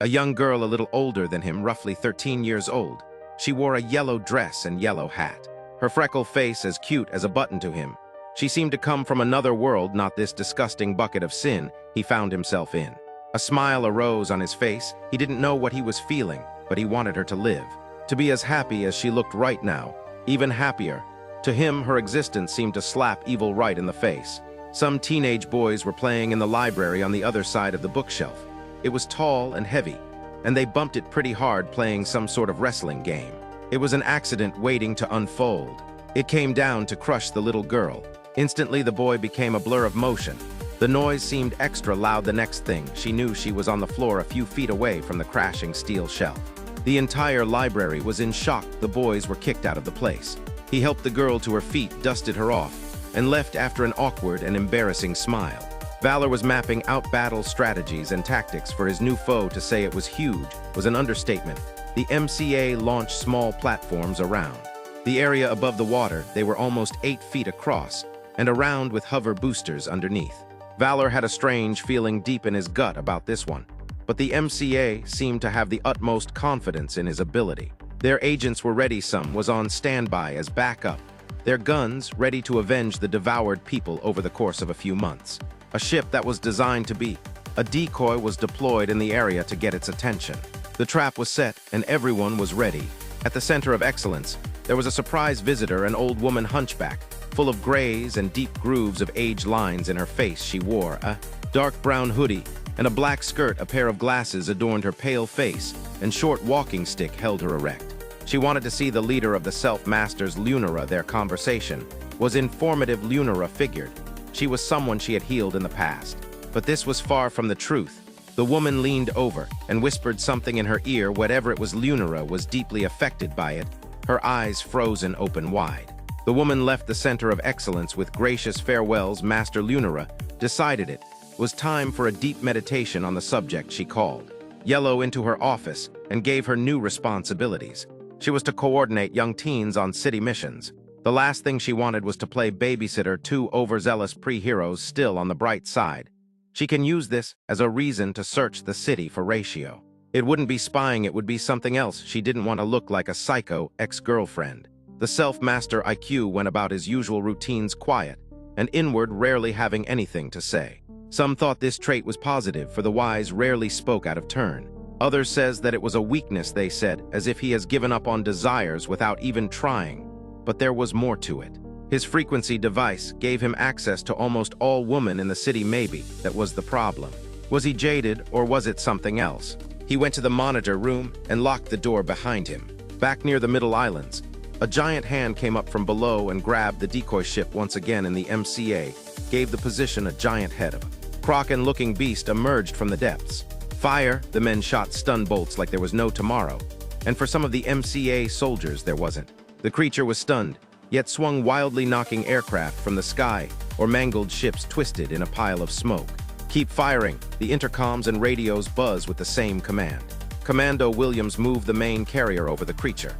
A young girl a little older than him, roughly 13 years old. She wore a yellow dress and yellow hat. Her freckled face as cute as a button to him. She seemed to come from another world, not this disgusting bucket of sin he found himself in. A smile arose on his face. He didn't know what he was feeling, but he wanted her to live. To be as happy as she looked right now, even happier. To him, her existence seemed to slap evil right in the face. Some teenage boys were playing in the library on the other side of the bookshelf. It was tall and heavy, and they bumped it pretty hard playing some sort of wrestling game. It was an accident waiting to unfold. It came down to crush the little girl. Instantly, the boy became a blur of motion. The noise seemed extra loud. The next thing, she knew she was on the floor a few feet away from the crashing steel shelf. The entire library was in shock. The boys were kicked out of the place. He helped the girl to her feet, dusted her off, and left after an awkward and embarrassing smile. Valor was mapping out battle strategies and tactics for his new foe. To say it was huge was an understatement. The MCA launched small platforms around the area above the water. They were almost 8 feet across and around with hover boosters underneath. Valor had a strange feeling deep in his gut about this one, but the MCA seemed to have the utmost confidence in his ability. Their agents were ready. Some was on standby as backup, their guns ready to avenge the devoured people over the course of a few months. A ship that was designed to be a decoy was deployed in the area to get its attention. The trap was set, and everyone was ready. At the center of excellence, there was a surprise visitor, an old woman hunchback, full of grays and deep grooves of age lines in her face. She wore a dark brown hoodie and a black skirt. A pair of glasses adorned her pale face, and short walking stick held her erect. She wanted to see the leader of the Self-Masters, Lunara. Their conversation was informative. Lunara figured she was someone she had healed in the past, but this was far from the truth. The woman leaned over and whispered something in her ear. Whatever it was, Lunara was deeply affected by it, her eyes frozen open wide. The woman left the center of excellence with gracious farewells. Master Lunara decided it was time for a deep meditation on the subject. She called Yellow into her office and gave her new responsibilities. She was to coordinate young teens on city missions. The last thing she wanted was to play babysitter. Two overzealous pre-heroes. Still, on the bright side, she can use this as a reason to search the city for Ratio. It wouldn't be spying, it would be something else. She didn't want to look like a psycho ex-girlfriend. The Self-Master IQ went about his usual routines, quiet and inward, rarely having anything to say. Some thought this trait was positive, for the wise rarely spoke out of turn. Others says that it was a weakness. They said, as if he has given up on desires without even trying. But there was more to it. His frequency device gave him access to almost all women in the city. Maybe that was the problem. Was he jaded, or was it something else? He went to the monitor room and locked the door behind him. Back near the Middle Islands, a giant hand came up from below and grabbed the decoy ship once again. In the MCA gave the position. A giant head of a Kraken-looking beast emerged from the depths. Fire! The men shot stun bolts like there was no tomorrow, and for some of the MCA soldiers there wasn't. The creature was stunned, yet swung wildly, knocking aircraft from the sky or mangled ships twisted in a pile of smoke. Keep firing! The intercoms and radios buzz with the same command. Commando Williams moved the main carrier over the creature,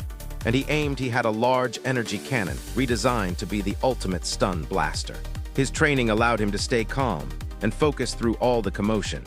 and he aimed. He had a large energy cannon, redesigned to be the ultimate stun blaster. His training allowed him to stay calm and focus through all the commotion.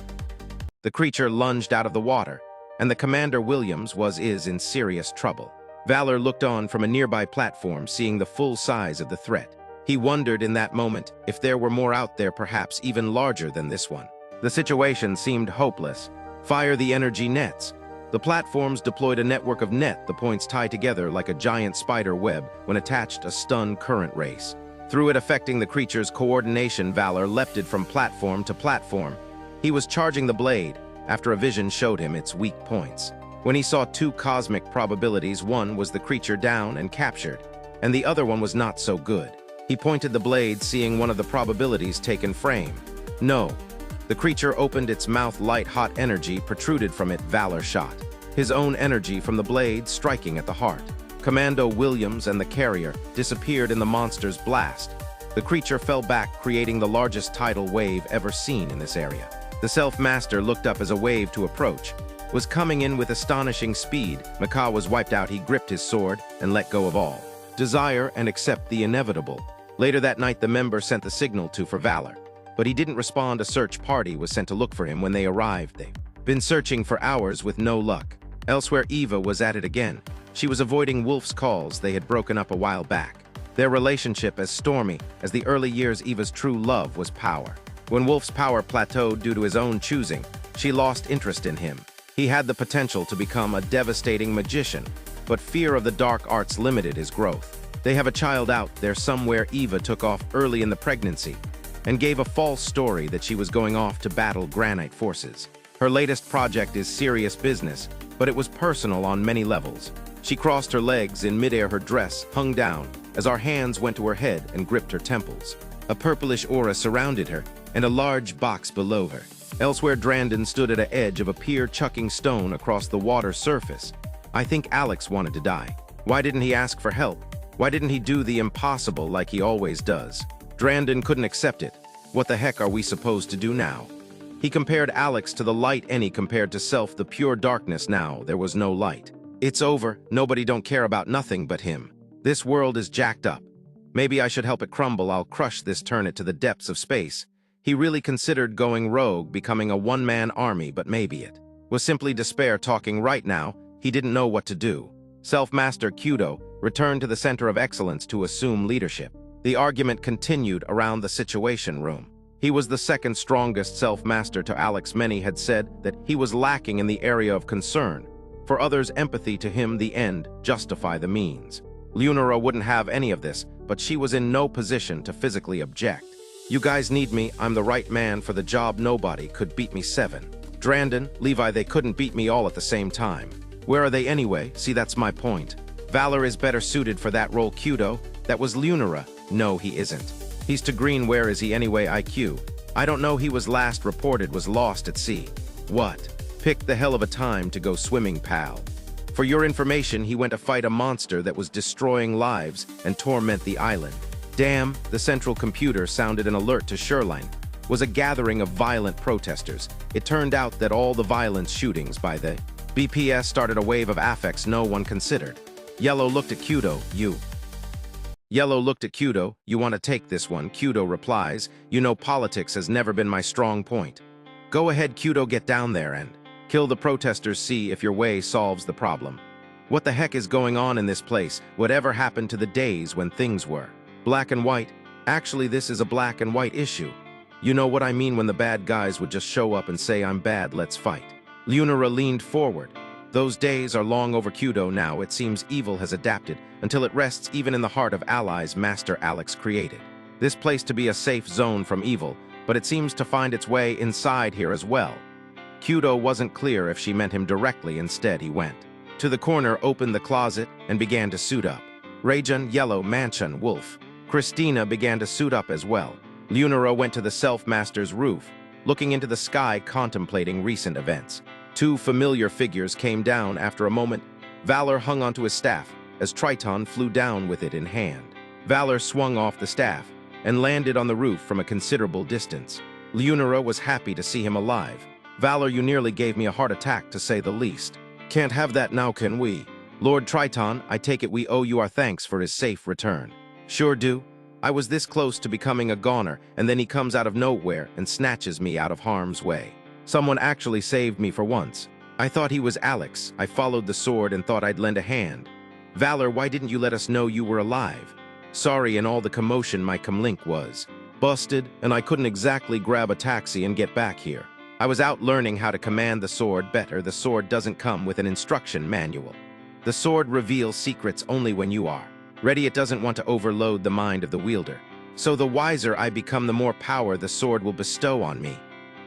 The creature lunged out of the water, and the Commander Williams is in serious trouble. Valor looked on from a nearby platform, seeing the full size of the threat. He wondered in that moment if there were more out there, perhaps even larger than this one. The situation seemed hopeless. Fire the energy nets! The platforms deployed a network of the points tied together like a giant spider web when attached. A stun current race through it, affecting the creature's coordination. Valor leapt from platform to platform. He was charging the blade after a vision showed him its weak points. When he saw two cosmic probabilities, one was the creature down and captured, and the other one was not so good. He pointed the blade, seeing one of the probabilities taken frame. No. The creature opened its mouth. Light hot energy protruded from it. Valor shot his own energy from the blade, striking at the heart. Commando Williams and the carrier disappeared in the monster's blast. The creature fell back, creating the largest tidal wave ever seen in this area. The Self-Master looked up as a wave to approach was coming in with astonishing speed. Macaw was wiped out. He gripped his sword and let go of all desire and accept the inevitable. Later that night, the member sent the signal for Valor, but he didn't respond. A search party was sent to look for him. When they arrived, they Been searching for hours with no luck. Elsewhere, Eva was at it again. She was avoiding Wolf's calls. They had broken up a while back. Their relationship as stormy as the early years. Eva's true love was power. When Wolf's power plateaued due to his own choosing, she lost interest in him. He had the potential to become a devastating magician, but fear of the dark arts limited his growth. They have a child out there somewhere. Eva took off early in the pregnancy and gave a false story that she was going off to battle Granite forces. Her latest project is serious business, but it was personal on many levels. She crossed her legs in midair. Her dress hung down as our hands went to her head and gripped her temples. A purplish aura surrounded her, and a large box below her. Elsewhere, Drandon stood at the edge of a pier chucking stone across the water surface. I think Alex wanted to die. Why didn't he ask for help? Why didn't he do the impossible like he always does? Drandon couldn't accept it. What the heck are we supposed to do now? He compared Alex to the light, and he compared to self the pure darkness. Now there was no light. It's over. Nobody don't care about nothing but him. This world is jacked up. Maybe I should help it crumble. I'll crush this, turn it to the depths of space. He really considered going rogue, becoming a one-man army, but maybe it was simply despair talking right now. He didn't know what to do. Self-Master Kudo returned to the center of excellence to assume leadership. The argument continued around the situation room. He was the second strongest Self-Master to Alex. Many had said that he was lacking in the area of concern. For others, empathy. To him, the end justify the means. Lunara wouldn't have any of this, but she was in no position to physically object. You guys need me. I'm the right man for the job. Nobody could beat me. 7. Drandon, Levi, they couldn't beat me all at the same time. Where are they anyway? See, that's my point. Valor is better suited for that role. Kudo, that was Lunara. No, he isn't. He's to green. Where is he anyway? IQ. I don't know. He was last reported was lost at sea. What? Picked the hell of a time to go swimming, pal. For your information, he went to fight a monster that was destroying lives and torment the island. Damn, the central computer sounded an alert to Shoreline. Was a gathering of violent protesters. It turned out that all the violence shootings by the BPS started a wave of affects no one considered. Yellow looked at Kudo. Yellow looked at Kudo. You want to take this one? Kudo replies, you know politics has never been my strong point. Go ahead, Kudo, get down there and kill the protesters. See if your way solves the problem. What the heck is going on in this place? Whatever happened to the days when things were black and white? Actually, this is a black and white issue. You know what I mean, when the bad guys would just show up and say, I'm bad, let's fight. Lunara leaned forward. Those days are long over. Kudo, now it seems evil has adapted until it rests even in the heart of allies Master Alex created. This place to be a safe zone from evil, but it seems to find its way inside here as well. Kudo wasn't clear if she meant him directly. Instead, he went to the corner, opened the closet, and began to suit up. Rajan, Yellow, Manchun, Wolf, Christina began to suit up as well. Lunara went to the Self-Master's roof, looking into the sky, contemplating recent events. 2 familiar figures came down after a moment. Valor hung onto his staff as Triton flew down with it in hand. Valor swung off the staff and landed on the roof from a considerable distance. Lunara was happy to see him alive. Valor, you nearly gave me a heart attack, to say the least. Can't have that now, can we? Lord Triton, I take it we owe you our thanks for his safe return. Sure do. I was this close to becoming a goner, and then he comes out of nowhere and snatches me out of harm's way. Someone actually saved me for once. I thought he was Alex. I followed the sword and thought I'd lend a hand. Valor, why didn't you let us know you were alive? Sorry, in all the commotion my comlink was busted, and I couldn't exactly grab a taxi and get back here. I was out learning how to command the sword better. The sword doesn't come with an instruction manual. The sword reveals secrets only when you are ready. It doesn't want to overload the mind of the wielder. So the wiser I become, the more power the sword will bestow on me.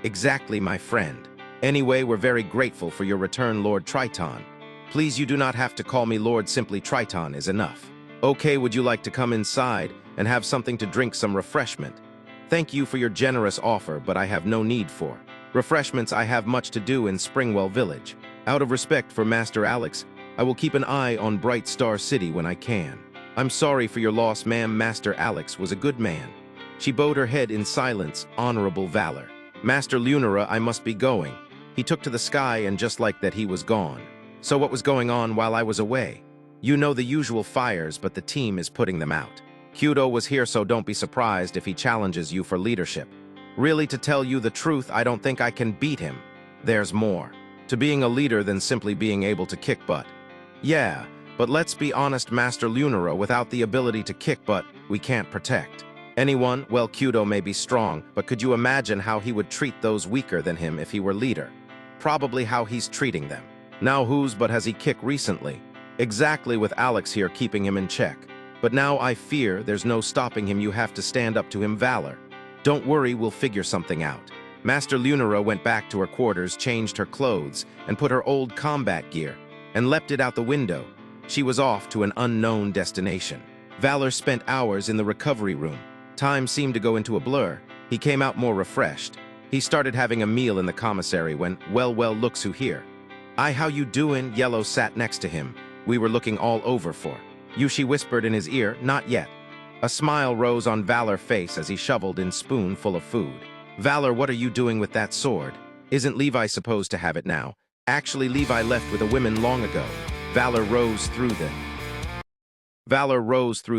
Exactly, my friend. Anyway, we're very grateful for your return, Lord Triton. Please, you do not have to call me Lord. Simply Triton is enough. Okay, would you like to come inside and have something to drink, some refreshment? Thank you for your generous offer, but I have no need for refreshments. I have much to do in Springwell Village. Out of respect for Master Alex, I will keep an eye on Bright Star City when I can. I'm sorry for your loss, ma'am. Master Alex was a good man. She bowed her head in silence. Honorable valor. Master Lunara, I must be going. He took to the sky, and just like that he was gone. So what was going on while I was away? You know, the usual fires, but the team is putting them out. Kudo was here, so don't be surprised if he challenges you for leadership. Really, to tell you the truth, I don't think I can beat him. There's more to being a leader than simply being able to kick butt. Yeah, but let's be honest, Master Lunara, without the ability to kick butt, we can't protect anyone. Well, Kyudo may be strong, but could you imagine how he would treat those weaker than him if he were leader? Probably how he's treating them. Now whose but has he kicked recently? Exactly, with Alex here keeping him in check. But now I fear there's no stopping him. You have to stand up to him, Valor. Don't worry, we'll figure something out. Master Lunara went back to her quarters, changed her clothes, and put her old combat gear, and leapt it out the window. She was off to an unknown destination. Valor spent hours in the recovery room. Time seemed to go into a blur. He came out more refreshed. He started having a meal in the commissary when, well, looks who here. "Aye, how you doin'?" Yellow sat next to him. "We were looking all over for you," she whispered in his ear. "Not yet." A smile rose on Valor's face as he shoveled in spoon full of food. "Valor, what are you doing with that sword? Isn't Levi supposed to have it now?" "Actually, Levi left with a woman long ago." Valor rose through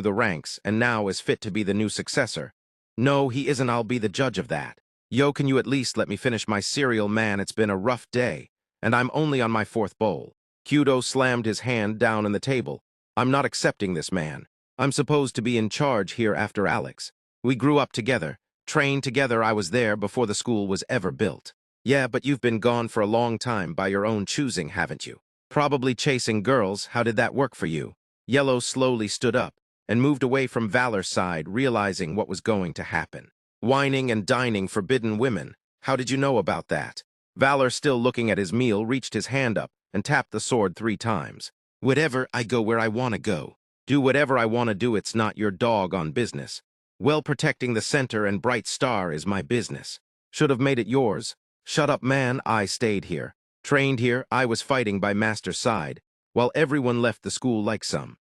the ranks and now is fit to be the new successor. "No, he isn't. I'll be the judge of that." "Yo, can you at least let me finish my cereal, man? It's been a rough day, and I'm only on my 4th bowl." Kyudo slammed his hand down on the table. "I'm not accepting this, man. I'm supposed to be in charge here after Alex. We grew up together, trained together. I was there before the school was ever built." "Yeah, but you've been gone for a long time by your own choosing, haven't you? Probably chasing girls. How did that work for you?" Yellow slowly stood up and moved away from Valor's side, realizing what was going to happen. "Whining and dining forbidden women. How did you know about that?" Valor, still looking at his meal, reached his hand up and tapped the sword 3 times. "Whatever, I go where I want to go. Do whatever I want to do. It's not your doggone business. Well, protecting the center and Bright Star is my business. Should have made it yours." "Shut up, man. I stayed here. Trained here. I was fighting by Master's side, while everyone left the school like some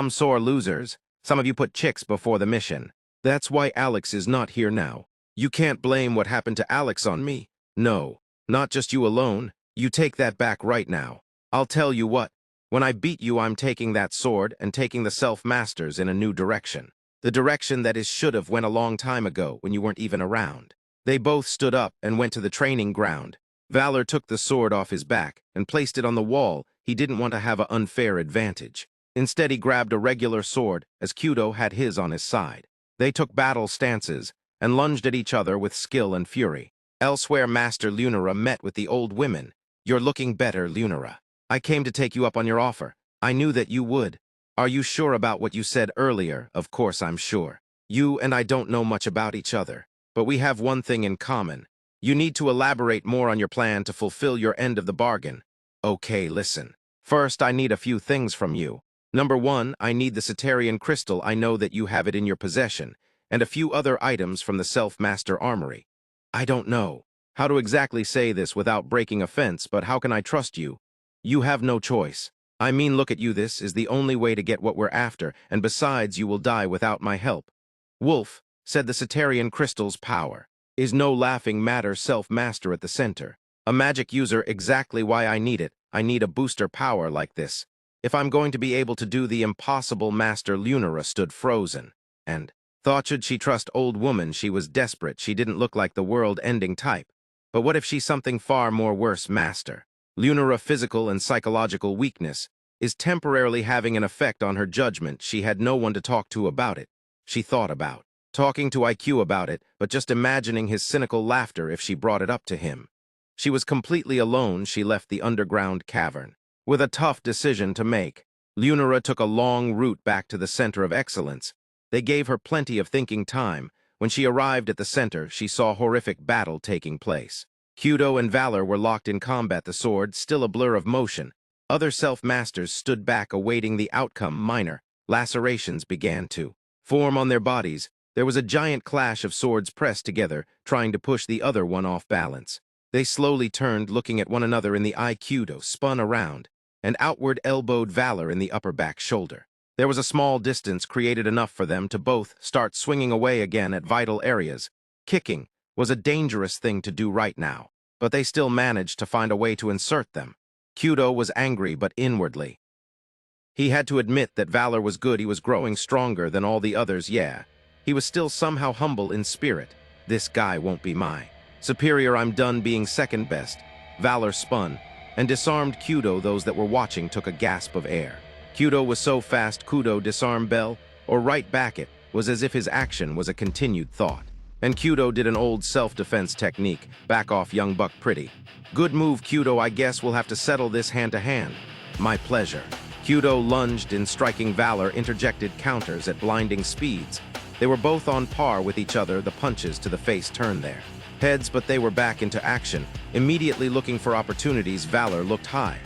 sore losers. Some of you put chicks before the mission. That's why Alex is not here now. You can't blame what happened to Alex on me. No, not just you alone. You take that back right now. I'll tell you what. When I beat you, I'm taking that sword and taking the Self-Masters in a new direction. The direction that should have went a long time ago when you weren't even around." They both stood up and went to the training ground. Valor took the sword off his back and placed it on the wall. He didn't want to have an unfair advantage. Instead, he grabbed a regular sword, as Kyudo had his on his side. They took battle stances and lunged at each other with skill and fury. Elsewhere, Master Lunara met with the old women. "You're looking better, Lunara. I came to take you up on your offer. I knew that you would. Are you sure about what you said earlier?" "Of course I'm sure. You and I don't know much about each other, but we have one thing in common. You need to elaborate more on your plan to fulfill your end of the bargain." "Okay, listen. First, I need a few things from you. Number 1, I need the Ceterian crystal. I know that you have it in your possession, and a few other items from the Self-Master Armory." "I don't know how to exactly say this without breaking offense, but how can I trust you? You have no choice. I mean, look at you. This is the only way to get what we're after, and besides, you will die without my help." Wolf said the Ceterian crystal's power is no laughing matter. Self-Master at the center. A magic user, exactly why I need it. I need a booster power like this. If I'm going to be able to do the impossible. Master Lunara stood frozen and thought, should she trust old woman? She was desperate. She didn't look like the world-ending type. But what if she's something far more worse? Master Lunara's physical and psychological weakness is temporarily having an effect on her judgment. She had no one to talk to about it. She thought about talking to IQ about it, but just imagining his cynical laughter if she brought it up to him. She was completely alone. She left the underground cavern with a tough decision to make. Lunara took a long route back to the Center of Excellence. They gave her plenty of thinking time. When she arrived at the center, she saw horrific battle taking place. Kyudo and Valor were locked in combat, the sword still a blur of motion. Other Self-Masters stood back awaiting the outcome. Minor lacerations began to form on their bodies. There was a giant clash of swords pressed together, trying to push the other one off balance. They slowly turned, looking at one another in the eye. Kyudo spun around and outward elbowed Valor in the upper back shoulder. There was a small distance created enough for them to both start swinging away again at vital areas. Kicking was a dangerous thing to do right now, but they still managed to find a way to insert them. Kyudo was angry, but inwardly he had to admit that Valor was good. He was growing stronger than all the others. Yeah, he was still somehow humble in spirit. This guy won't be my superior. I'm done being second best. Valor spun, and disarmed Kudo. Those that were watching took a gasp of air. Kudo was so fast, Kudo disarmed Bell, or right back it, was as if his action was a continued thought. And Kudo did an old self-defense technique, back off young buck pretty. Good move, Kudo. I guess we'll have to settle this hand-to-hand. My pleasure. Kudo lunged in, striking. Valor interjected counters at blinding speeds. They were both on par with each other. The punches to the face turned their heads, but they were back into action. Immediately looking for opportunities, Valor looked high,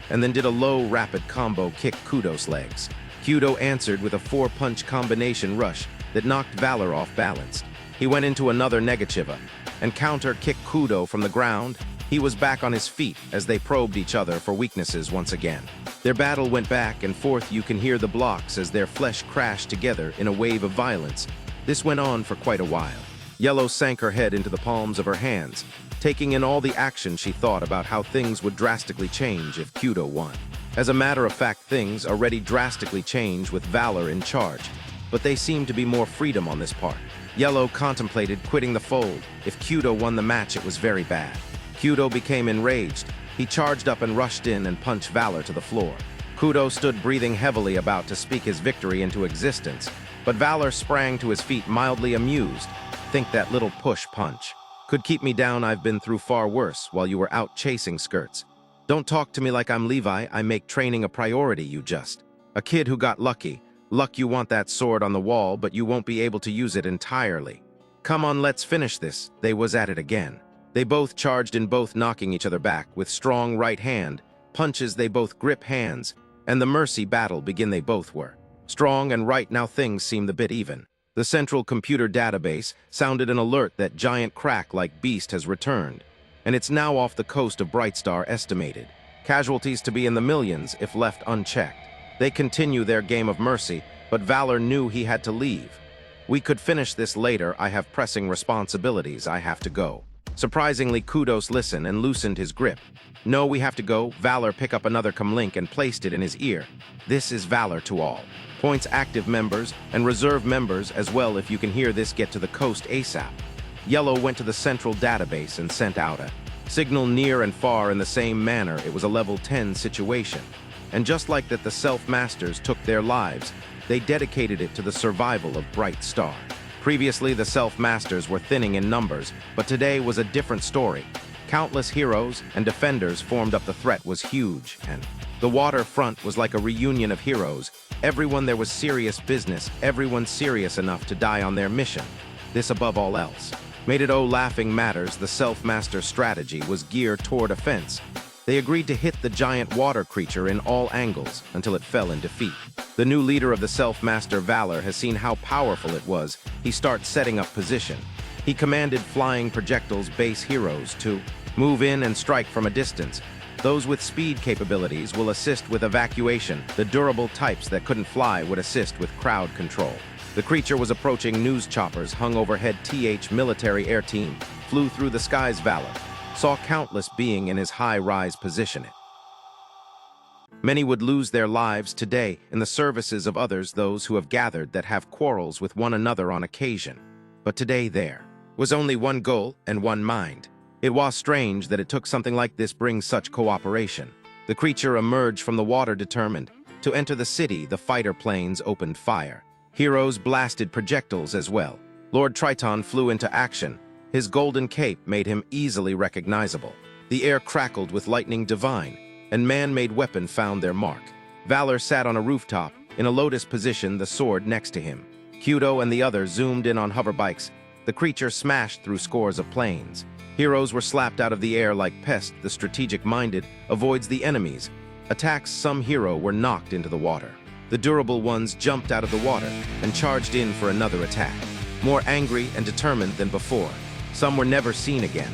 and then did a low, rapid combo kick Kudo's legs. Kudo answered with a 4-punch combination rush that knocked Valor off balance. He went into another negachiva and counter-kicked Kudo from the ground. He was back on his feet as they probed each other for weaknesses once again. Their battle went back and forth. You can hear the blocks as their flesh crashed together in a wave of violence. This went on for quite a while. Yellow sank her head into the palms of her hands, taking in all the action. She thought about how things would drastically change if Kudo won. As a matter of fact, things already drastically changed with Valor in charge, but they seemed to be more freedom on this part. Yellow contemplated quitting the fold. If Kudo won the match, it was very bad. Kudo became enraged. He charged up and rushed in and punched Valor to the floor. Kudo stood breathing heavily, about to speak his victory into existence, but Valor sprang to his feet, mildly amused. Think that little push punch could keep me down. I've been through far worse while you were out chasing skirts. Don't talk to me like I'm Levi. I make training a priority. You just a kid who got lucky. Luck, you want that sword on the wall, but you won't be able to use it entirely. Come on, let's finish this. They was at it again. They both charged in, both knocking each other back with strong right hand punches. They both grip hands, and the mercy battle begin. They both were strong and right now. Things seemed a bit even. The central computer database sounded an alert that giant crack-like beast has returned, and it's now off the coast of Brightstar. Estimated casualties to be in the millions if left unchecked. They continue their game of mercy, but Valor knew he had to leave. We could finish this later. I have pressing responsibilities. I have to go. Surprisingly, Kudos listened and loosened his grip. No, we have to go. Valor picked up another comlink and placed it in his ear. This is Valor to all. Points active members and reserve members as well. If you can hear this, get to the coast ASAP. Yellow went to the central database and sent out a signal near and far in the same manner. It was a level 10 situation. And just like that, the Self-Masters took their lives. They dedicated it to the survival of Brightstar. Previously, the Self-Masters were thinning in numbers, but today was a different story. Countless heroes and defenders formed up. The threat was huge, and the waterfront was like a reunion of heroes. Everyone there was serious business, everyone serious enough to die on their mission. This above all else made it laughing matters. The Self-Master strategy was geared toward offense. They agreed to hit the giant water creature in all angles until it fell in defeat. The new leader of the Self-Master, Valor, has seen how powerful it was. He starts setting up position. He commanded flying projectiles base heroes to move in and strike from a distance. Those with speed capabilities will assist with evacuation. The durable types that couldn't fly would assist with crowd control. The creature was approaching. News choppers hung overhead. Military air team flew through the skies. Valor saw countless being in his high-rise position. Many would lose their lives today in the services of others, those who have gathered that have quarrels with one another on occasion. But today there was only one goal and one mind. It was strange that it took something like this bring such cooperation. The creature emerged from the water determined to enter the city. The fighter planes opened fire. Heroes blasted projectiles as well. Lord Triton flew into action. His golden cape made him easily recognizable. The air crackled with lightning divine, and man-made weapon found their mark. Valor sat on a rooftop, in a lotus position, the sword next to him. Kudo and the others zoomed in on hoverbikes. The creature smashed through scores of planes. Heroes were slapped out of the air like pests. The strategic-minded avoids the enemies. Attacks. Some hero were knocked into the water. The durable ones jumped out of the water and charged in for another attack, more angry and determined than before. Some were never seen again.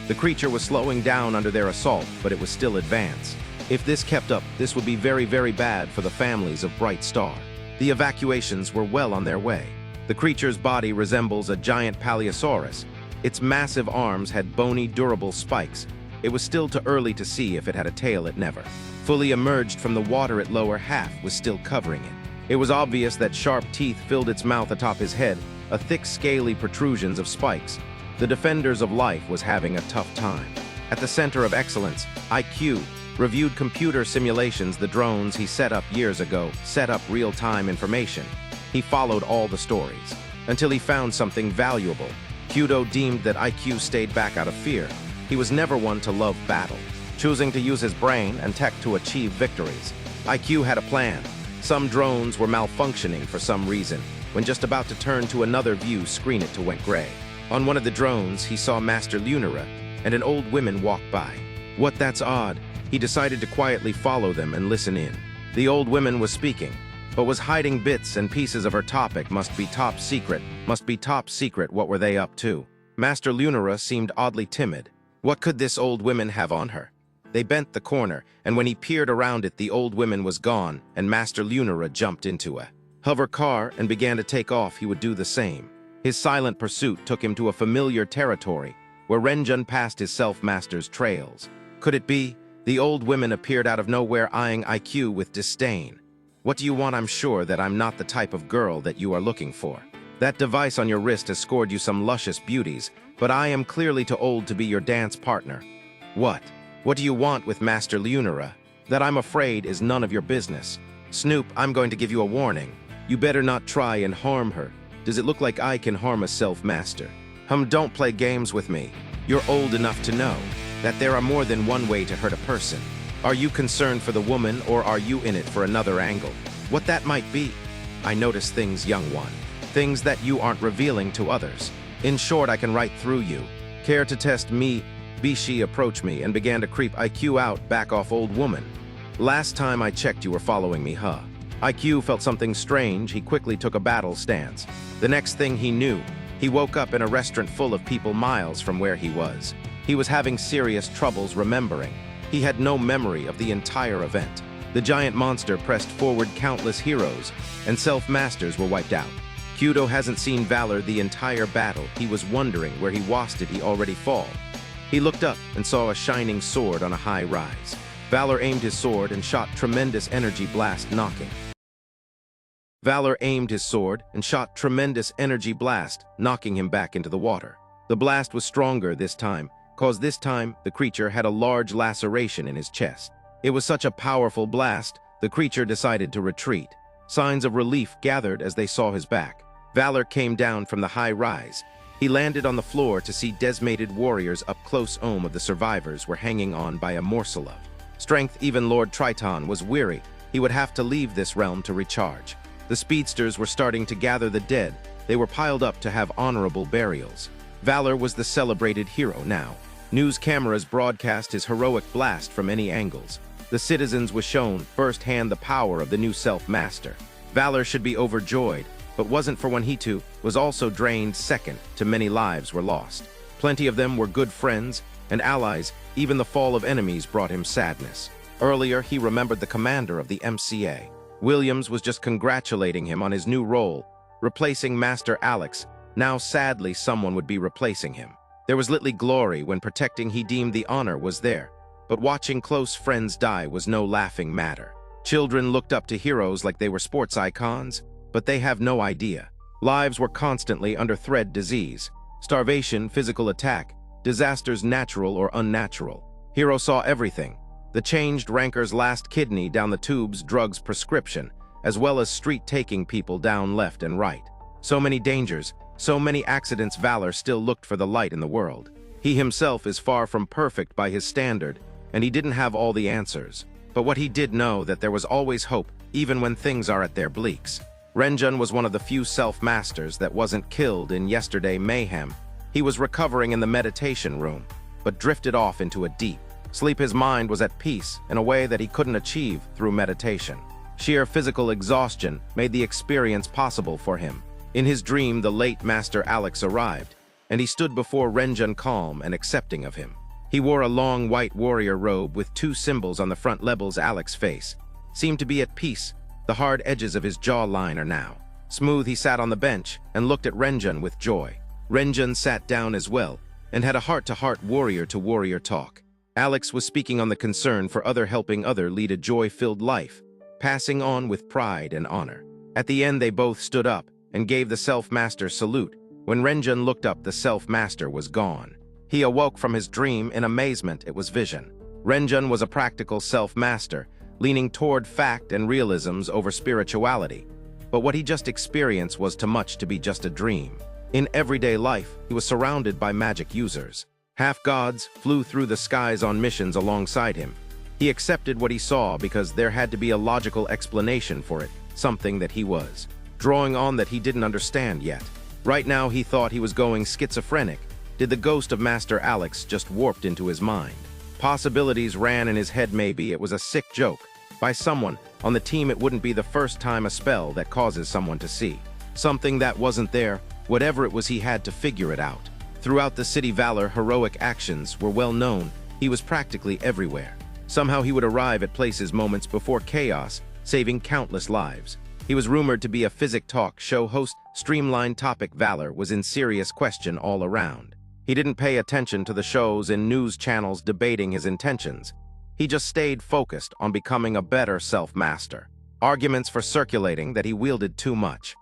The creature was slowing down under their assault, but it was still advanced. If this kept up, this would be very, very bad for the families of Brightstar. The evacuations were well on their way. The creature's body resembles a giant Paleosaurus. Its massive arms had bony, durable spikes. It was still too early to see if it had a tail. It never fully emerged from the water. Its lower half was still covering it. It was obvious that sharp teeth filled its mouth atop his head, a thick, scaly protrusions of spikes. The Defenders of Life was having a tough time. At the center of excellence, IQ reviewed computer simulations. The drones he set up years ago set up real-time information. He followed all the stories until he found something valuable. Kudo deemed that IQ stayed back out of fear. He was never one to love battle, choosing to use his brain and tech to achieve victories. IQ had a plan. Some drones were malfunctioning for some reason. When just about to turn to another view, screen it to went gray. On one of the drones, he saw Master Lunara and an old woman walk by. What, that's odd. He decided to quietly follow them and listen in. The old woman was speaking, but was hiding bits and pieces of her topic. Must be top secret. What were they up to? Master Lunara seemed oddly timid. What could this old woman have on her? They bent the corner, and when he peered around it, the old woman was gone, and Master Lunara jumped into a hover car and began to take off. He would do the same. His silent pursuit took him to a familiar territory, where Renjun passed his self-master's trails. Could it be? The old woman appeared out of nowhere, eyeing IQ with disdain. What do you want? I'm sure that I'm not the type of girl that you are looking for. That device on your wrist has scored you some luscious beauties, but I am clearly too old to be your dance partner. What? What do you want with Master Lunara? That I'm afraid is none of your business. Snoop, I'm going to give you a warning. You better not try and harm her. Does it look like I can harm a self-master? Don't play games with me. You're old enough to know that there are more than one way to hurt a person. Are you concerned for the woman, or are you in it for another angle? What that might be? I notice things, young one. Things that you aren't revealing to others. In short, I can write through you. Care to test me? Bishi approached me and began to creep. IQ out. Back off, old woman. Last time I checked, you were following me, huh? IQ felt something strange. He quickly took a battle stance. The next thing he knew, he woke up in a restaurant full of people miles from where he was. He was having serious troubles remembering. He had no memory of the entire event. The giant monster pressed forward. Countless heroes and self-masters were wiped out. Kudo hasn't seen Valor the entire battle. He was wondering where he was. Did he already fall? He looked up and saw a shining sword on a high rise. Valor aimed his sword and shot tremendous energy blast, knocking. Valor aimed his sword and shot tremendous energy blast, knocking him back into the water. The blast was stronger this time, cause this time the creature had a large laceration in his chest. It was such a powerful blast, the creature decided to retreat. Signs of relief gathered as they saw his back. Valor came down from the high rise. He landed on the floor to see decimated warriors up close. Of the survivors were hanging on by a morsel of strength. Even Lord Triton was weary. He would have to leave this realm to recharge. The speedsters were starting to gather the dead. They were piled up to have honorable burials. Valor was the celebrated hero now. News cameras broadcast his heroic blast from any angles. The citizens was shown firsthand the power of the new self-master. Valor should be overjoyed, but wasn't, for when he too was also drained. Second to many lives were lost. Plenty of them were good friends and allies. Even the fall of enemies brought him sadness. Earlier, he remembered the commander of the MCA. Williams was just congratulating him on his new role, replacing Master Alex. Now, sadly, someone would be replacing him. There was little glory when protecting. He deemed the honor was there, but watching close friends die was no laughing matter. Children looked up to heroes like they were sports icons, but they have no idea. Lives were constantly under threat. Disease, starvation, physical attack, disasters, natural or unnatural. Hero saw everything. The changed ranker's last kidney down the tubes, drugs, prescription, as well as street taking people down left and right. So many dangers, so many accidents. Valor still looked for the light in the world. He himself is far from perfect by his standard, and he didn't have all the answers. But what he did know, that there was always hope, even when things are at their bleaks. Renjun was one of the few self-masters that wasn't killed in yesterday mayhem. He was recovering in the meditation room, but drifted off into a deep sleep. His mind was at peace in a way that he couldn't achieve through meditation. Sheer physical exhaustion made the experience possible for him. In his dream, the late Master Alex arrived, and he stood before Renjun calm and accepting of him. He wore a long white warrior robe with two symbols on the front. Levels. Alex's face seemed to be at peace. The hard edges of his jawline are now smooth. He sat on the bench and looked at Renjun with joy. Renjun sat down as well and had a heart-to-heart, warrior-to-warrior talk. Alex was speaking on the concern for other, helping other lead a joy-filled life, passing on with pride and honor. At the end, they both stood up and gave the self-master salute. When Renjun looked up, the self-master was gone. He awoke from his dream in amazement. It was vision. Renjun was a practical self-master, leaning toward fact and realisms over spirituality. But what he just experienced was too much to be just a dream. In everyday life, he was surrounded by magic users. Half-gods flew through the skies on missions alongside him. He accepted what he saw because there had to be a logical explanation for it, something that he was drawing on that he didn't understand yet. Right now, he thought he was going schizophrenic. Did the ghost of Master Alex just warped into his mind? Possibilities ran in his head. Maybe it was a sick joke by someone on the team. It wouldn't be the first time a spell that causes someone to see something that wasn't there. Whatever it was, he had to figure it out. Throughout the city, Valor heroic actions were well known. He was practically everywhere. Somehow he would arrive at places moments before chaos, saving countless lives. He was rumored to be a physic talk show host. Streamlined topic. Valor was in serious question all around. He didn't pay attention to the shows and news channels debating his intentions. He just stayed focused on becoming a better self-master. Arguments for circulating that he wielded too much.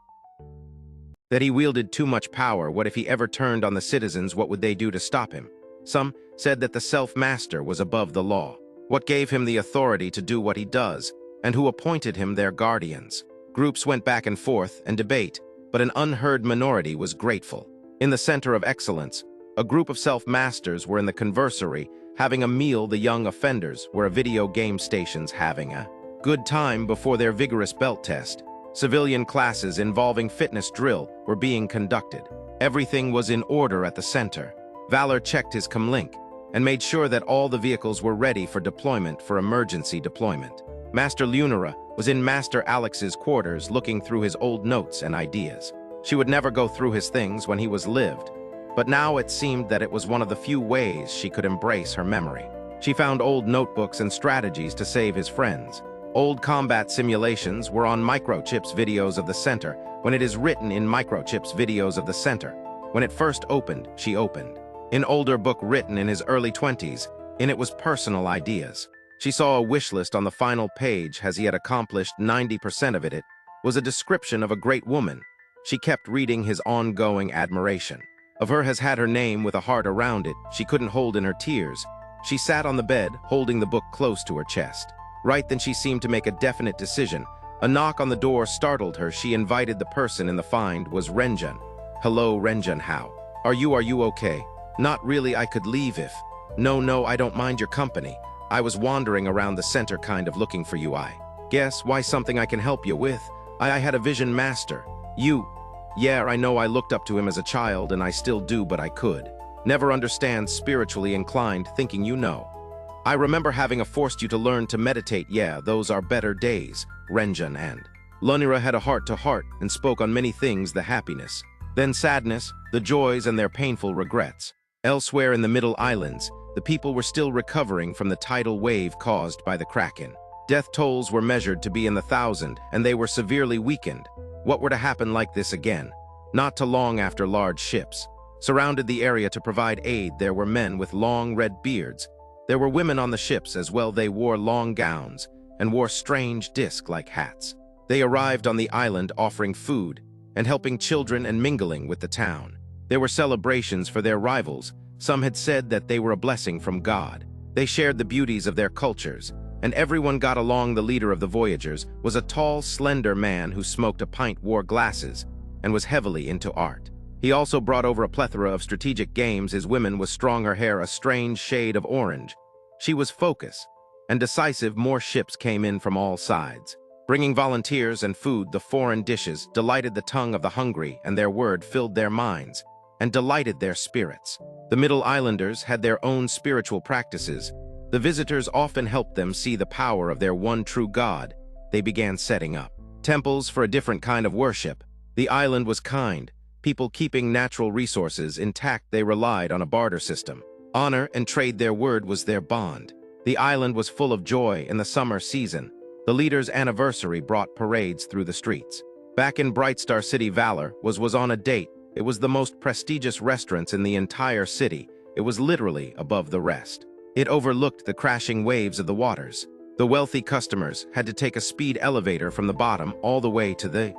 Power. What if he ever turned on the citizens? What would they do to stop him? Some said that the self-master was above the law. What gave him the authority to do what he does? And who appointed him their guardians? Groups went back and forth and debate, but an unheard minority was grateful. In the center of excellence, a group of self-masters were in the conversory, having a meal. The young offenders were at video game stations having a good time before their vigorous belt test. Civilian classes involving fitness drill were being conducted. Everything was in order at the center. Valor checked his comlink and made sure that all the vehicles were ready for deployment for emergency deployment. Master Lunara was in Master Alex's quarters looking through his old notes and ideas. She would never go through his things when he was lived, but now it seemed that it was one of the few ways she could embrace her memory. She found old notebooks and strategies to save his friends. Old combat simulations were on microchips videos of the center. When it is written in microchips videos of the center. When it first opened, she opened. An older book written in his early 20s. In it was personal ideas. She saw a wish list on the final page. As he had accomplished 90% of it, it was a description of a great woman. She kept reading his ongoing admiration. Of her has had her name with a heart around it. She couldn't hold in her tears. She sat on the bed, holding the book close to her chest. Right then she seemed to make a definite decision. A knock on the door startled her. She invited the person in the find was Renjun. Hello Renjun, how are you okay? Not really, I could leave if... No, I don't mind your company. I was wandering around the center kind of looking for you. I guess why something I can help you with. I had a vision master. You... Yeah, I know I looked up to him as a child and I still do, but I could never understand spiritually inclined thinking, you know. I remember having forced you to learn to meditate. Yeah, those are better days. Renjun and Lunara had a heart-to-heart and spoke on many things, the happiness, then sadness, the joys and their painful regrets. Elsewhere in the Middle Islands, the people were still recovering from the tidal wave caused by the Kraken. Death tolls were measured to be in the 1,000 and they were severely weakened. What were to happen like this again? Not too long after large ships surrounded the area to provide aid. There were men with long red beards. There were women on the ships as well. They wore long gowns and wore strange disc-like hats. They arrived on the island offering food and helping children and mingling with the town. There were celebrations for their rivals. Some had said that they were a blessing from God. They shared the beauties of their cultures, and everyone got along. The leader of the voyagers was a tall, slender man who smoked a pint, wore glasses, and was heavily into art. He also brought over a plethora of strategic games. His woman was strong, her hair a strange shade of orange. She was focused and decisive. More ships came in from all sides, bringing volunteers and food. The foreign dishes delighted the tongue of the hungry, and their word filled their minds and delighted their spirits. The Middle Islanders had their own spiritual practices. The visitors often helped them see the power of their one true God. They began setting up temples for a different kind of worship. The island was kind, people keeping natural resources intact. They relied on a barter system. Honor and trade, their word was their bond. The island was full of joy in the summer season. The leader's anniversary brought parades through the streets. Back in Brightstar City, Valor was on a date. It was the most prestigious restaurants in the entire city. It was literally above the rest. It overlooked the crashing waves of the waters. The wealthy customers had to take a speed elevator from the bottom all the way to the